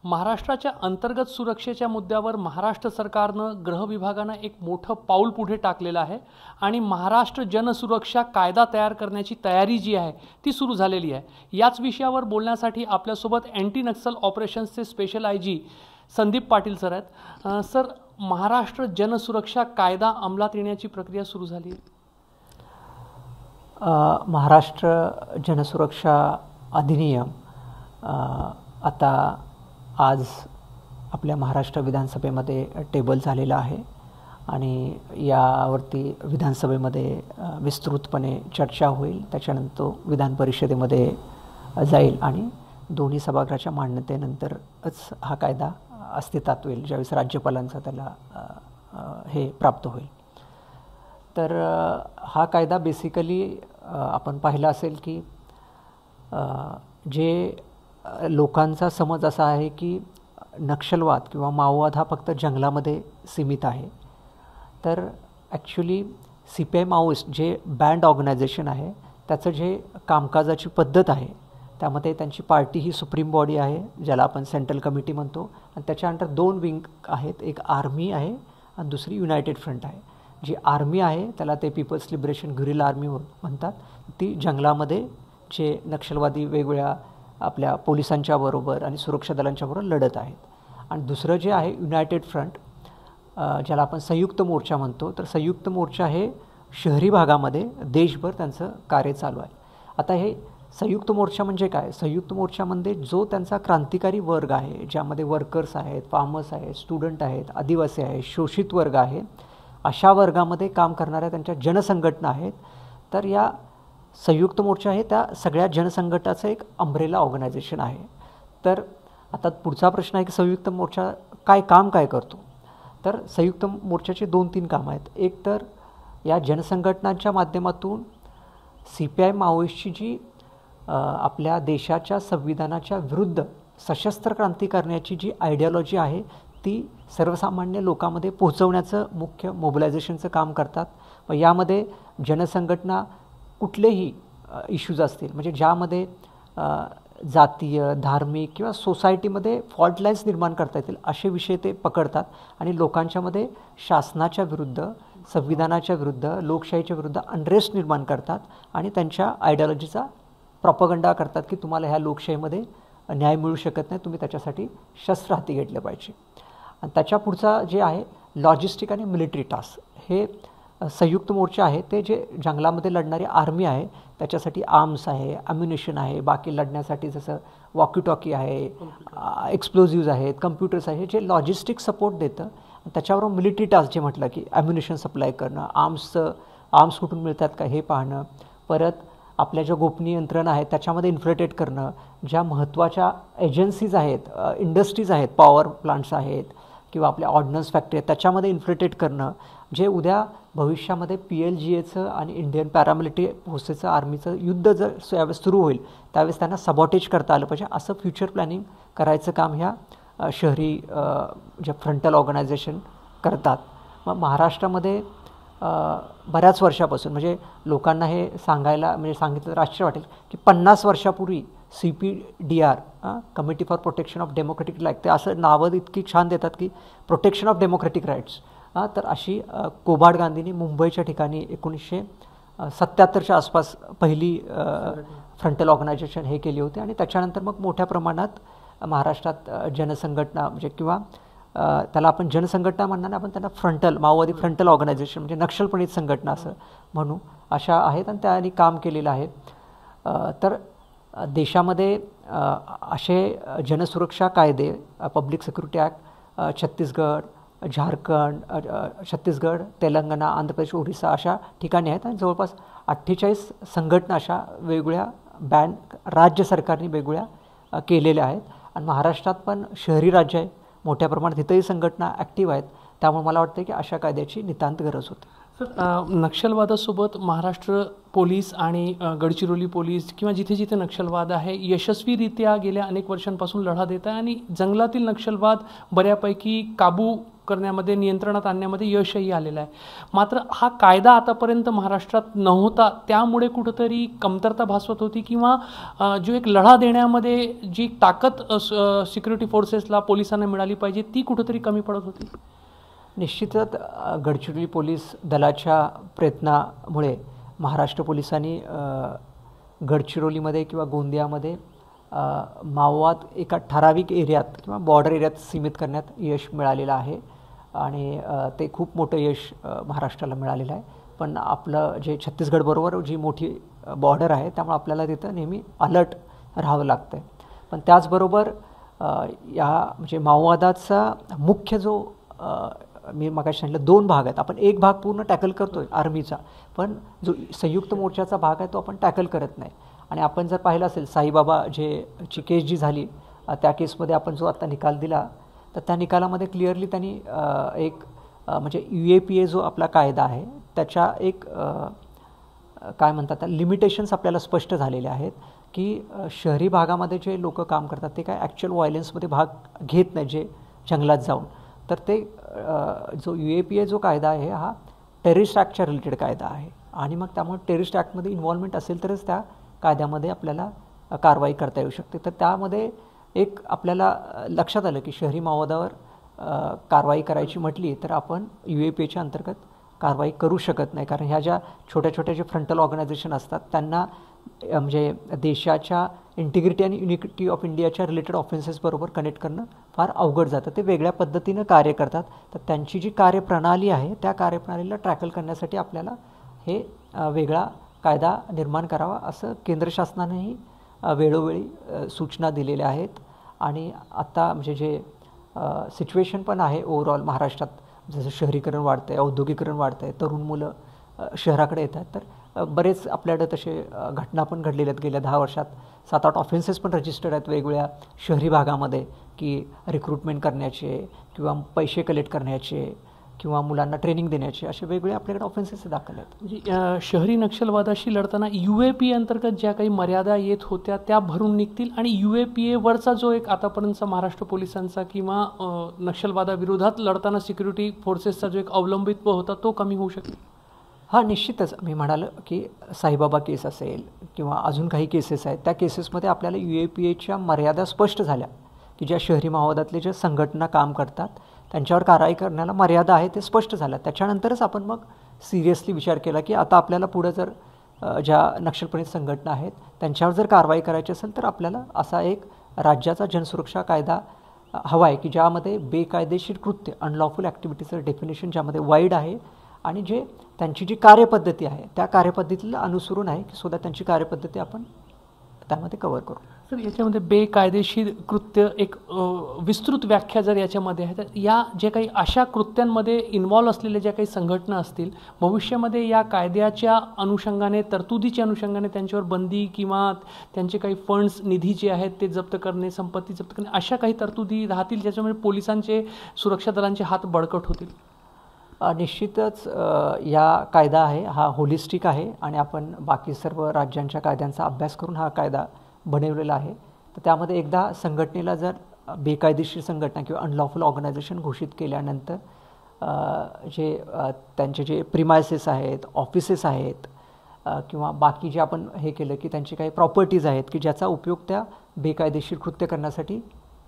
महाराष्ट्राच्या अंतर्गत सुरक्षेच्या मुद्द्यावर महाराष्ट्र सरकारनं गृह विभागानं एक मोठं पाऊल पुढे टाकलेलं आहे आणि महाराष्ट्र जनसुरक्षा कायदा तयार करण्याची तयारी जी आहे ती सुरू झालेली आहे। याच विषयावर बोलण्यासाठी आपल्यासोबत अँटी नक्सल ऑपरेशन्सचे special IG Sandeep Patil sir आहेत। सर, महाराष्ट्र जनसुरक्षा कायदा अंमलात येण्याची प्रक्रिया सुरू झाली आहे। महाराष्ट्र जनसुरक्षा अधिनियम आता आज आपल्या महाराष्ट्र विधानसभेमध्ये टेबल झालेला आहे आणि यावरती विधानसभेमध्ये विस्तृतपणे चर्चा होईल। त्याच्यानंतर विधान परिषदेमध्ये जाईल आणि दोन्ही सभागृहाच्या मान्यतेनंतरच हा कायदा अस्तित्वात येईल, ज्यावेळेस राज्यपालांचा त्याला हे प्राप्त होईल। तर हा कायदा बेसिकली आपण पाहिला असेल की जे लोकांचा समज असा आहे की नक्षलवाद किंवा माओवाद हा फक्त जंगलामध्ये सीमित आहे, तर ॲक्च्युली CPI माओइस्ट जे बँड ऑर्गनायझेशन आहे त्याचं जे कामकाजाची पद्धत आहे त्यामध्ये त्यांची पार्टी ही सुप्रीम बॉडी आहे, ज्याला आपण सेंट्रल कमिटी म्हणतो, आणि त्याच्या अंडर 2 विंग आहेत, एक आर्मी आहे आणि दुसरी युनायटेड फ्रंट आहे। जी आर्मी आहे त्याला ते पीपल्स लिबरेशन गुरिल्ला आर्मी म्हणतात, ती जंगलामध्ये जे नक्षलवादी वेगवेगळ्या आपल्या पोलिसांच्या बरोबर आणि सुरक्षा दलांच्या बरोबर लढत आहेत। आणि दुसरं जे आहे युनायटेड फ्रंट, ज्याला आपण संयुक्त मोर्चा म्हणतो, तर संयुक्त मोर्चा हे शहरी भागामध्ये देशभर त्यांचं कार्य चालू आहे। आता हे संयुक्त मोर्चा म्हणजे काय? संयुक्त मोर्चामध्ये जो त्यांचा क्रांतिकारी वर्ग आहे, ज्यामध्ये वर्कर्स आहेत, फार्मर्स आहेत, स्टुडंट आहेत, आदिवासी आहेत, शोषित वर्ग आहे, अशा वर्गामध्ये काम करणाऱ्या त्यांच्या जनसंघटना आहेत। तर या संयुक्त मोर्चा हे त्या सगळ्या जनसंघटनाचं एक अम्ब्रेला ऑर्गनायझेशन आहे। तर आता पुढचा प्रश्न आहे की संयुक्त मोर्चा काय करतो? तर संयुक्त मोर्चाचे 2-3 कामं आहेत। एक तर या जनसंघटनांच्या माध्यमातून CPI माओइस्टची जी आपल्या देशाच्या संविधानाच्या विरुद्ध सशस्त्र क्रांती करण्याची जी आयडियोलॉजी आहे ती सर्वसामान्य लोकांमध्ये पोहोचवण्याचं मुख्य मोबिलायझेशनचं काम करतात। व यामध्ये जनसंघटना कुठलेही इश्यूज असतील, म्हणजे ज्यामध्ये जातीय, धार्मिक किंवा सोसायटीमध्ये फॉल्ट लाईन्स निर्माण करता येतील असे विषय ते पकडतात आणि लोकांच्यामध्ये शासनाच्या विरुद्ध, संविधानाच्या विरुद्ध, लोकशाहीच्या विरुद्ध अनरेस्ट निर्माण करतात आणि त्यांच्या आयडियोलॉजीचा प्रॉपगंडा करतात की तुम्हाला ह्या लोकशाहीमध्ये न्याय मिळू शकत नाही, तुम्ही त्याच्यासाठी शस्त्र हाती घेतले पाहिजे। आणि त्याच्या पुढचा जे आहे लॉजिस्टिक आणि मिलिटरी टास्क, हे संयुक्त मोर्चा आहे ते जे जंगलामध्ये लढणारी आर्मी आहे त्याच्यासाठी आर्म्स आहे, ॲम्युनिशन आहे, बाकी लढण्यासाठी जसं वॉकी टॉकी आहे, एक्सप्लोजिव्ज आहेत, कम्प्युटर्स आहे, जे लॉजिस्टिक सपोर्ट देतं। त्याच्याबरोबर मिलिटरी टास्क जे म्हटलं की ॲम्युनिशन सप्लाय करणं, आर्म्स कुठून मिळतात का हे पाहणं, परत आपल्या ज्या गोपनीय यंत्रणा आहेत त्याच्यामध्ये इन्फ्iltrate करणं, ज्या महत्त्वाच्या एजन्सीज आहेत, इंडस्ट्रीज आहेत, पॉवर प्लांट्स आहेत किंवा आपल्या ऑर्डनन्स फॅक्टरी आहेत त्याच्यामध्ये इन्फ्iltrate करणं, जे उद्या भविष्यामध्ये PLGAचं आणि इंडियन पॅरामिलिटरी फोर्सेसचं आर्मीचं युद्ध जर यावेळेस सुरू होईल त्यावेळेस त्यांना सबॉटेज करता आलं पाहिजे, असं फ्युचर प्लॅनिंग करायचं काम ह्या शहरी जे फ्रंटल ऑर्गनायझेशन करतात। मग महाराष्ट्रामध्ये बऱ्याच वर्षापासून, म्हणजे लोकांना हे सांगायला म्हणजे सांगितलं तर आश्चर्य वाटेल की 50 वर्षापूर्वी CPDR committee for protection of democratic right, ते असं नावं इतकी छान देतात की प्रोटेक्शन ऑफ डेमोक्रेटिक राईट्स, तर अशी कोबाड गांधींनी मुंबईच्या ठिकाणी 1977च्या आसपास पहिली फ्रंटल ऑर्गनायझेशन हे केली होती। आणि त्याच्यानंतर मग मोठ्या प्रमाणात महाराष्ट्रात जनसंघटना म्हणजे किंवा त्याला आपण जनसंघटना म्हणणार नाही, आपण त्यांना फ्रंटल माओवादी फ्रंटल ऑर्गनायझेशन म्हणजे नक्षलप्रणित संघटना असं म्हणू, अशा आहेत आणि त्यांनी काम केलेलं आहे। तर देशामध्ये असे जनसुरक्षा कायदे, public security act Chhattisgarh, Jharkhand, Chhattisgarh, Telangana, Andhra Pradesh, Odisha अशा ठिकाणी आहेत आणि जवळपास 48 संघटना अशा वेगवेगळ्या राज्य सरकारने वेगवेगळ्या केलेल्या आहेत। आणि महाराष्ट्रात पण शहरी राज्य आहे, मोठ्या प्रमाणात इथंही संघटना ॲक्टिव्ह आहेत, त्यामुळे मला वाटतं की अशा कायद्याची नितांत गरज होती। नक्षलवादासोबत महाराष्ट्र पोलीस आणि गडचिरोली पोलीस किंवा जिथे जिथे नक्षलवाद आहे यशस्वीरित्या गेल्या अनेक वर्षांपासून लढा देत आहे आणि जंगलातील नक्षलवाद बऱ्यापैकी काबू करण्यामध्ये, नियंत्रणात आणण्यामध्ये यशही आलेलं आहे. मात्र हा कायदा आतापर्यंत महाराष्ट्रात नव्हता, त्यामुळे कुठंतरी कमतरता भासवत होती किंवा जो एक लढा देण्यामध्ये जी ताकद सिक्युरिटी फोर्सेसला, पोलिसांना मिळाली पाहिजे ती कुठंतरी कमी पडत होती. निश्चितच गडचिरोली पोलीस दलाच्या प्रयत्नामुळे महाराष्ट्र पोलिसांनी गडचिरोलीमध्ये किंवा गोंदियामध्ये माओवाद एका ठराविक एरियात किंवा बॉर्डर एरियात सीमित करण्यात यश मिळालेलं आहे आणि ते खूप मोठं यश महाराष्ट्राला मिळालेलं आहे. पण आपलं जे छत्तीसगडबरोबर जी मोठी बॉर्डर आहे त्यामुळे आपल्याला तिथं नेहमी अलर्ट राहावं लागतं आहे. पण त्याचबरोबर या म्हणजे माओवादाचा मुख्य जो मी मगाशी सांगितलं 2 भाग आहेत. आपण एक भाग पूर्ण टॅकल करतो आहे आर्मीचा, पण जो संयुक्त मोर्चाचा भाग आहे तो आपण टॅकल करत नाही. आणि आपण जर पाहिलं असेल साईबाबा ची केस जी झाली त्या केसमध्ये आपण जो आता निकाल दिला तर त्या निकालामध्ये क्लिअरली त्यांनी एक म्हणजे UAPA जो आपला कायदा आहे त्याच्या एक काय म्हणतात लिमिटेशन्स आपल्याला स्पष्ट झालेले आहेत की शहरी भागामध्ये जे लोक काम करतात ते काय ॲक्च्युअल व्हायलन्समध्ये भाग घेत नाही जे जंगलात जाऊन. तर ते जो UAPA जो कायदा आहे हा टेररिस्ट ॲक्टच्या रिलेटेड कायदा आहे आणि मग त्यामुळे टेररिस्ट ॲक्टमध्ये इन्व्हॉल्वमेंट असेल तरच त्या कायद्यामध्ये आपल्याला कारवाई करता येऊ शकते. तर त्यामध्ये एक आपल्याला लक्षात आलं की शहरी माओवादावर कारवाई करायची म्हटली तर आपण UAPAच्या अंतर्गत कारवाई करू शकत नाही, कारण ह्या ज्या छोट्या छोट्या जे फ्रंटल ऑर्गनायझेशन असतात त्यांना म्हणजे देशाच्या इंटिग्रिटी आणि युनिटी ऑफ इंडियाच्या रिलेटेड ऑफेन्सेसबरोबर कनेक्ट करणं फार अवघड जातं. ते वेगळ्या पद्धतीनं कार्य करतात. तर त्यांची जी कार्यप्रणाली आहे त्या कार्यप्रणालीला टॅकल करण्यासाठी आपल्याला हे वेगळा कायदा निर्माण करावा असं केंद्र शासनानेही वेळोवेळी सूचना दिलेल्या आहेत. आणि आत्ता म्हणजे जे सिच्युएशन पण आहे ओव्हरऑल महाराष्ट्रात, जसं शहरीकरण वाढतं आहे, औद्योगिकरण वाढतं आहे, तरुण मुलं शहराकडे येतात, तर बरेच आपल्याकडे तसे घटना पण घडलेल्या आहेत. गेल्या 10 वर्षात 7-8 ऑफेन्सेस पण रजिस्टर्ड आहेत वेगवेगळ्या शहरी भागामध्ये की रिक्रुटमेंट करण्याचे किंवा पैसे कलेक्ट करण्याचे किंवा मुलांना ट्रेनिंग देण्याचे असे वेगवेगळे आपल्याकडे ऑफेन्सेस दाखल आहेत. म्हणजे शहरी नक्षलवादाशी लढताना UAPA अंतर्गत ज्या काही मर्यादा येत होत्या त्या भरून निघतील आणि UAPAवरचा जो एक आतापर्यंतचा महाराष्ट्र पोलिसांचा किंवा नक्षलवादाविरोधात लढताना सिक्युरिटी फोर्सेसचा जो एक अवलंबित्व होता तो कमी होऊ शकेल. हां, निश्चितच. मी म्हणालो की साईबाबा केस असेल किंवा अजून काही केसेस आहेत, त्या केसेसमध्ये आपल्याला UAPAच्या मर्यादा स्पष्ट झाल्या की ज्या शहरी माओवादातले ज्या संघटना काम करतात त्यांच्यावर कारवाई करण्याला मर्यादा आहे ते स्पष्ट झालं. त्याच्यानंतरच आपण मग सिरियसली विचार केला की आता आपल्याला पुढं जर ज्या नक्षलप्रणित संघटना आहेत त्यांच्यावर जर कारवाई करायची असेल तर आपल्याला असा एक राज्याचा जनसुरक्षा कायदा हवा आहे की ज्यामध्ये बेकायदेशीर कृत्य, अनलॉफुल ॲक्टिव्हिटीचं डेफिनेशन ज्यामध्ये वाईड आहे आणि जे त्यांची जी कार्यपद्धती आहे त्या कार्यपद्धतीला अनुसरून आहे की सुद्धा त्यांची कार्यपद्धती आपण त्यामध्ये कव्हर करू. सर, याच्यामध्ये बेकायदेशीर कृत्य एक विस्तृत व्याख्या जर याच्यामध्ये आहे तर या जे काही अशा कृत्यांमध्ये इन्व्हॉल्व असलेल्या ज्या काही संघटना असतील भविष्यामध्ये या कायद्याच्या अनुषंगाने, तरतुदीच्या अनुषंगाने त्यांच्यावर बंदी किंवा त्यांचे काही फंड्स, निधी जे आहेत ते जप्त करणे, संपत्ती जप्त करणे अशा काही तरतुदी राहतील ज्याच्यामुळे पोलिसांचे, सुरक्षा दलांचे हात बळकट होतील. निश्चितच या कायदा आहे हा होलिस्टिक आहे आणि आपण बाकी सर्व राज्यांच्या कायद्यांचा अभ्यास करून हा कायदा बनवलेला आहे. तर त्यामध्ये एकदा संघटनेला जर बेकायदेशीर संघटना किंवा अनलॉफुल ऑर्गनायझेशन घोषित केल्यानंतर जे त्यांचे जे प्रिमायसेस आहेत, ऑफिसेस आहेत किंवा बाकी जे आपण हे केलं की त्यांची काही प्रॉपर्टीज आहेत की ज्याचा उपयोग त्या बेकायदेशीर कृत्य करण्यासाठी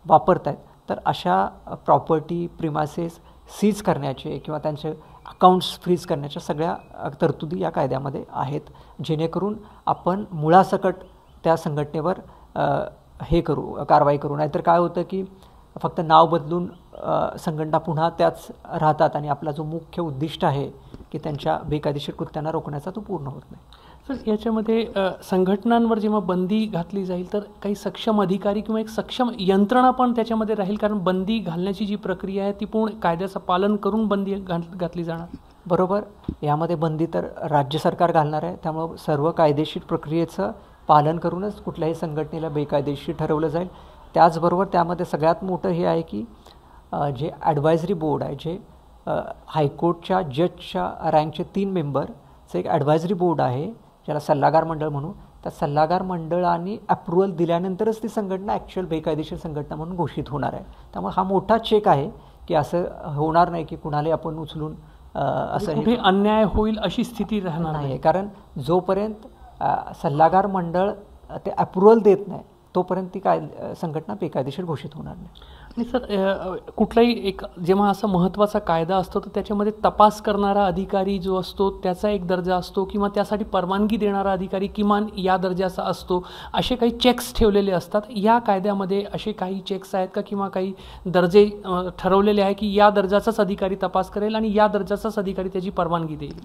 वापरत आहेत, तर अशा प्रॉपर्टी, प्रिमायसेस सीज करण्याचे किंवा त्यांचे अकाउंट्स फ्रीज करण्याच्या सगळ्या तरतुदी या कायद्यामध्ये आहेत, जेणेकरून आपण मुळासकट त्या संघटनेवर हे करू, कारवाई करू. नाहीतर काय होतं की फक्त नाव बदलून संघटना पुन्हा त्याच राहतात आणि आपला जो मुख्य उद्दिष्ट आहे की त्यांच्या बेकायदेशीर कृत्यांना रोखण्याचा तो पूर्ण होत नाही. सर, याच्यामध्ये संघटनांवर जेव्हा बंदी घातली जाईल तर काही सक्षम अधिकारी किंवा एक सक्षम यंत्रणा पण त्याच्यामध्ये राहील, कारण बंदी घालण्याची जी प्रक्रिया आहे ती पूर्ण कायद्याचं पालन करून बंदी घातली जाणार. बरोबर. यामध्ये बंदी तर राज्य सरकार घालणार आहे, त्यामुळं सर्व कायदेशीर प्रक्रियेचं पालन करूनच कुठल्याही संघटनेला बेकायदेशीर ठरवलं जाईल. त्याचबरोबर त्यामध्ये सगळ्यात मोठं हे आहे की जे ॲडवायझरी बोर्ड आहे, जे हायकोर्टच्या जजच्या रँकचे 3 मेंबरचं एक ॲडवायझरी बोर्ड आहे, ज्याला सल्लागार मंडळ म्हणू. त्या सल्लागार मंडळाने अप्रुव्हल दिल्यानंतरच ती संघटना ॲक्च्युअल बेकायदेशीर संघटना म्हणून घोषित होणार आहे. त्यामुळे हा मोठा चेक आहे की असं होणार नाही की कुणाला आपण उचलून असं कुठे अन्याय होईल अशी स्थिती राहणार नाही. कारण जोपर्यंत सल्लागार मंडळ ते अप्रुव्हल देत नाही तोपर्यंत ती संघटना बेकायदेशीर घोषित होणार नाही. आणि सर, कुठलाही एक जेव्हा असा महत्त्वाचा कायदा असतो तर त्याच्यामध्ये तपास करणारा अधिकारी जो असतो त्याचा एक दर्जा असतो किंवा त्यासाठी परवानगी देणारा अधिकारी किमान या दर्जाचा असतो, असे काही चेक्स ठेवलेले असतात. या कायद्यामध्ये असे काही चेक्स आहेत का किंवा काही दर्जे ठरवलेले आहे की या दर्जाचाच अधिकारी तपास करेल आणि या दर्जाचाच अधिकारी त्याची परवानगी देईल?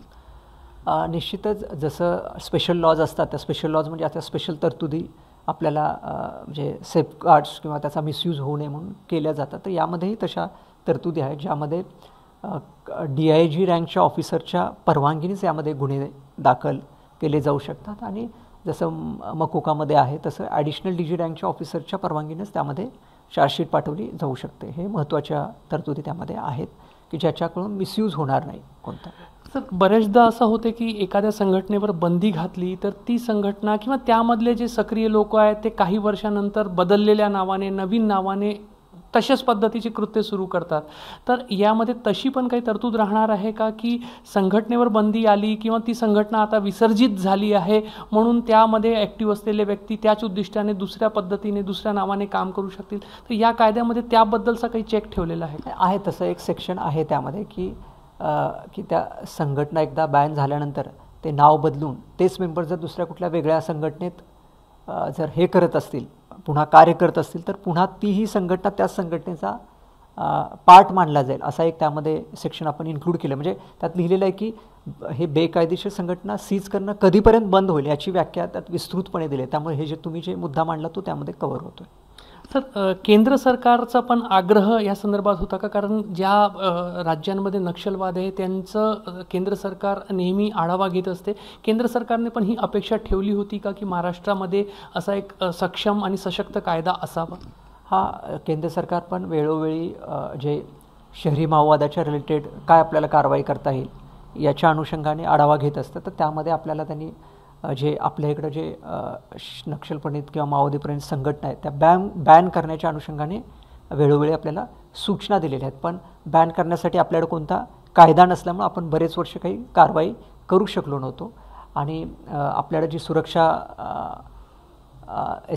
निश्चितच जसं स्पेशल लॉज असतात, त्या स्पेशल लॉज म्हणजे आता स्पेशल तरतुदी आपल्याला म्हणजे सेफगार्ड्स किंवा त्याचा मिसयूज होऊ नये म्हणून केल्या जातात. तर यामध्येही तशा तरतुदी आहेत ज्यामध्ये DIG रँकच्या ऑफिसरच्या परवानगीनेच यामध्ये गुन्हे दाखल केले जाऊ शकतात. आणि जसं मकोकामध्ये आहे तसं ॲडिशनल DG रँकच्या ऑफिसरच्या परवानगीनेच त्यामध्ये चार्जशीट पाठवली जाऊ शकते. हे महत्त्वाच्या तरतुदी त्यामध्ये आहेत की ज्याच्याकडून मिसयूज होणार नाही कोणता. सर, बरेचदा असं होते की एखाद्या संघटनेवर बंदी घातली तर ती संघटना किंवा त्यामधले जे सक्रिय लोक आहेत ते काही वर्षानंतर बदललेल्या नावाने, नवीन नावाने तशाच पद्धतीची कृत्य सुरू करतात. तर यामध्ये तशी पण काही तरतूद राहणार आहे का की संघटनेवर बंदी आली किंवा ती संघटना आता विसर्जित झाली आहे म्हणून त्यामध्ये ॲक्टिव्ह असलेले व्यक्ती त्याच उद्दिष्टाने दुसऱ्या पद्धतीने दुसऱ्या नावाने काम करू शकतील? तर या कायद्यामध्ये त्याबद्दलचा काही चेक ठेवलेला आहे? तसं एक सेक्शन आहे त्यामध्ये की त्या संघटना एकदा बॅन झाल्यानंतर ते नाव बदलून तेच मेंबर जर दुसऱ्या कुठल्या वेगळ्या संघटनेत जर हे करत असतील, पुन्हा कार्य करत असतील, तर पुन्हा तीही संघटना त्याच संघटनेचा पार्ट मानला जाईल असा एक त्यामध्ये सेक्शन आपण इन्क्लूड केलं. म्हणजे त्यात लिहिलेलं आहे की हे बेकायदेशीर संघटना सीज करणं कधीपर्यंत बंद होईल याची व्याख्या त्यात विस्तृतपणे दिली आहे. त्यामुळे हे जे तुम्ही जे मुद्दा मांडला तो त्यामध्ये कव्हर होतो. सर, केंद्र सरकारचा पण आग्रह या संदर्भात होता का? कारण ज्या राज्यांमध्ये नक्षलवाद आहे त्यांचं केंद्र सरकार नेहमी आढावा घेत असते. केंद्र सरकारने पण ही अपेक्षा ठेवली होती का की महाराष्ट्रामध्ये असा एक सक्षम आणि सशक्त कायदा असावा? केंद्र सरकार पण वेळोवेळी जे शहरी माओवादाच्या रिलेटेड काय आपल्याला कारवाई करता येईल याच्या अनुषंगाने आढावा घेत असतं. तर त्यामध्ये आपल्याला त्यांनी जे आपल्या इकडं जे नक्षलप्रणित किंवा माओवादीप्रणित संघटना आहेत त्या बॅन करण्याच्या अनुषंगाने वेळोवेळी आपल्याला सूचना दिलेल्या आहेत. पण बॅन करण्यासाठी आपल्याकडे कोणता कायदा नसल्यामुळे आपण बरेच वर्ष काही कारवाई करू शकलो नव्हतो. आणि आपल्याकडे जी सुरक्षा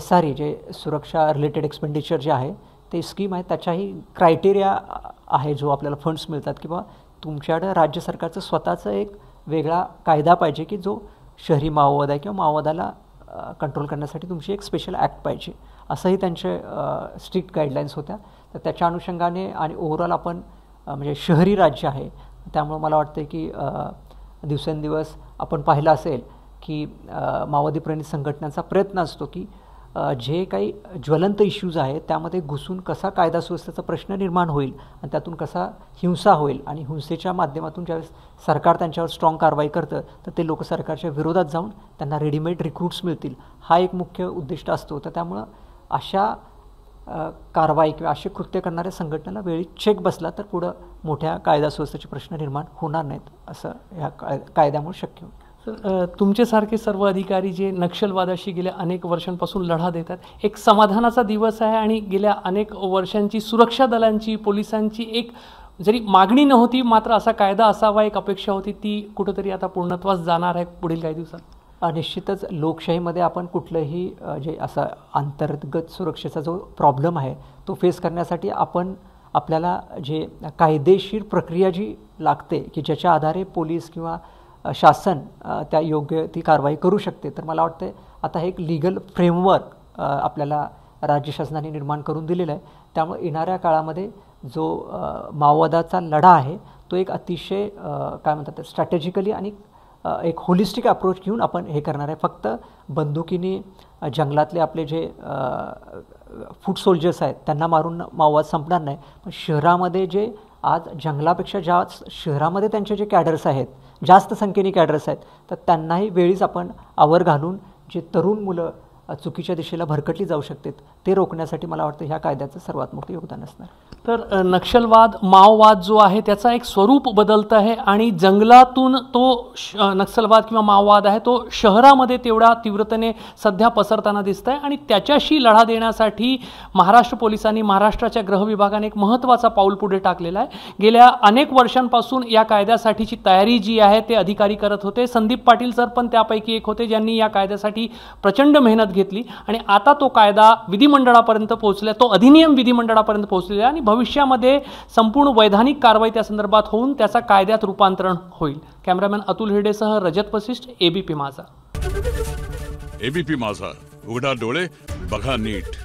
SRE जे सुरक्षा रिलेटेड एक्सपेंडिचर जे आहे ते स्कीम आहे त्याच्याही क्रायटेरिया आहे जो आपल्याला फंड्स मिळतात किंवा तुमच्याकडे राज्य सरकारचं स्वतःचं एक वेगळा कायदा पाहिजे की जो शहरी माओवाद आहे किंवा माओवादाला कंट्रोल करण्यासाठी तुमची एक स्पेशल ॲक्ट पाहिजे, असंही त्यांचे स्ट्रिक्ट गाईडलाईन्स होत्या. तर त्याच्या अनुषंगाने आणि ओव्हरऑल आपण म्हणजे शहरी राज्य आहे त्यामुळं मला वाटतं की दिवसेंदिवस आपण पाहिलं असेल की माओवादी प्रणित संघटनांचा प्रयत्न असतो की जे काही ज्वलंत इश्यूज आहेत त्यामध्ये घुसून कसा कायदा सुव्यवस्थेचा प्रश्न निर्माण होईल आणि त्यातून कसा हिंसा होईल आणि हिंसेच्या माध्यमातून ज्यावेळेस सरकार त्यांच्यावर स्ट्रॉंग कारवाई करतं तर ते लोक सरकारच्या विरोधात जाऊन त्यांना रेडीमेड रिक्रूट्स मिळतील, हा एक मुख्य उद्दिष्ट असतो. तर त्यामुळं अशा कारवाई किंवा असे कृत्य करणाऱ्या संघटनेला वेळी चेक बसला तर पुढं मोठ्या कायदा सुव्यवस्थेचे प्रश्न निर्माण होणार नाहीत असं ह्या कायद्यामुळे शक्य होतं. तुमच्यासारखे सर्व अधिकारी जे नक्षलवादाशी गेल्या अनेक वर्षांपासून लढा देतात, एक समाधानाचा दिवस आहे आणि गेल्या अनेक वर्षांची सुरक्षा दलांची, पोलिसांची एक जरी मागणी नव्हती मात्र असा कायदा असावा एक अपेक्षा होती, ती कुठंतरी आता पूर्णत्वास जाणार आहे पुढील काही दिवसात. निश्चितच लोकशाहीमध्ये आपण कुठलंही जे असा अंतर्गत सुरक्षेचा जो प्रॉब्लेम आहे तो फेस करण्यासाठी आपल्याला जे कायदेशीर प्रक्रिया जी लागते की ज्याच्या आधारे पोलीस किंवा शासन त्या योग्य ती कारवाई करू शकते. तर मला वाटतं आता हे एक लीगल फ्रेमवर्क आपल्याला राज्य शासनाने निर्माण करून दिलेलं आहे. त्यामुळे येणाऱ्या काळामध्ये जो माओवादाचा लढा आहे तो एक अतिशय काय म्हणतात स्ट्रॅटेजिकली आणि एक होलिस्टिक अप्रोच घेऊन आपण हे करणार आहे. फक्त बंदुकीने जंगलातले आपले जे फूट सोल्जर्स आहेत त्यांना मारून माओवाद संपणार नाही, पण शहरामध्ये जे आज जंगलापेक्षा जास्त शहरामध्ये त्यांचे जे कॅडर्स आहेत, जास्त संख्येने कॅडर्स आहेत, तर त्यांनाही वेळीच आपण आवर घालून जे तरुण मुलं चुकीच्या दिशेला भरकटली जाऊ शकतात ते रोखण्यासाठी मला वाटतं ह्या कायद्याचं सर्वात मोठं योगदान असणार. तर नक्षलवाद माओवाद जो आहे त्याचा एक स्वरूप बदलतं आहे आणि जंगलातून तो नक्षलवाद किंवा माओवाद आहे तो शहरामध्ये तेवढा तीव्रतेने सध्या पसरताना दिसत आहे आणि त्याच्याशी लढा देण्यासाठी महाराष्ट्र पोलिसांनी महाराष्ट्राच्या गृह विभागाने एक महत्त्वाचा पाऊल पुढे टाकलेला आहे। गेल्या अनेक वर्षांपासून या कायद्यासाठीची तयारी जी आहे ते अधिकारी करत होते। संदीप पाटील सर पण त्यापैकी एक होते ज्यांनी या कायद्यासाठी प्रचंड मेहनत घेतली आणि आता तो कायदा विधिमंडळापर्यंत पोहोचला, तो अधिनियम विधिमंडळापर्यंत पोहोचलेला आणि भविष्यामध्ये संपूर्ण वैधानिक कारवाई त्या संदर्भात होऊन त्याचा कायद्यात रूपांतरण होईल। कॅमेरामॅन अतुल हिरडेसह रजत वशिष्ठ, एबीपी माझा। एबीपी माझा, उघडा डोळे बघा नीट।